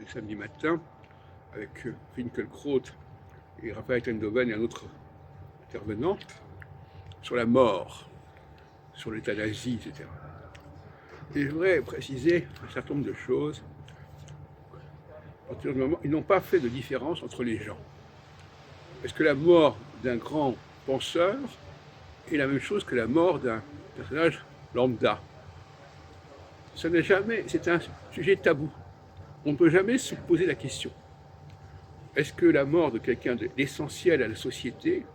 samedi matin avec Finkielkraut et Raphaël Enthoven et un autre intervenant sur la mort, sur l'euthanasie, etc. Et je voudrais préciser un certain nombre de choses. À partir du moment, ils n'ont pas fait de différence entre les gens. Est-ce que la mort d'un grand penseur est la même chose que la mort d'un personnage lambda? Ça n'est jamais, c'est un sujet tabou. On ne peut jamais se poser la question. Est-ce que la mort de quelqu'un d'essentiel à la société,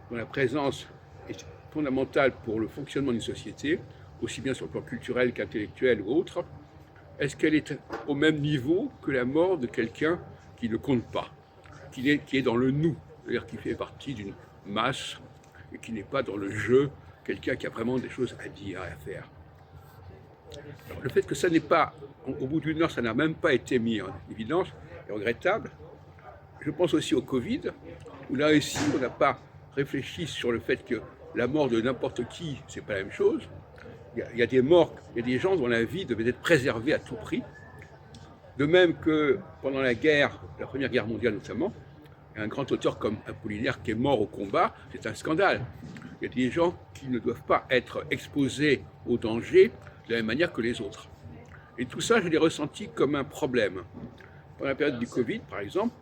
dont la présence est fondamentale pour le fonctionnement d'une société, aussi bien sur le plan culturel qu'intellectuel ou autre, est-ce qu'elle est au même niveau que la mort de quelqu'un qui ne compte pas, qui est dans le nous, c'est-à-dire qui fait partie d'une masse et qui n'est pas dans le jeu, quelqu'un qui a vraiment des choses à dire et à faire. Alors, le fait que ça n'est pas, au bout d'une heure, ça n'a même pas été mis en évidence, est regrettable. Je pense aussi au Covid, où là aussi, on n'a pas réfléchi sur le fait que la mort de n'importe qui, c'est pas la même chose. Il y a des morts, il y a des gens dont la vie devait être préservée à tout prix. De même que pendant la guerre, la Première Guerre mondiale notamment, un grand auteur comme Apollinaire qui est mort au combat, c'est un scandale. Il y a des gens qui ne doivent pas être exposés au danger de la même manière que les autres. Et tout ça, je l'ai ressenti comme un problème. Pendant la période du Covid, par exemple,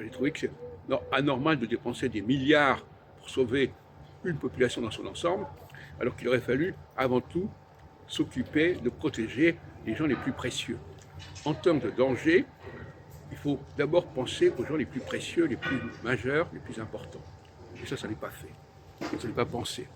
j'ai trouvé que c'est anormal de dépenser des milliards pour sauver une population dans son ensemble, alors qu'il aurait fallu, avant tout, s'occuper de protéger les gens les plus précieux. En termes de danger, il faut d'abord penser aux gens les plus précieux, les plus majeurs, les plus importants. Et ça n'est pas fait. Ça n'est pas pensé.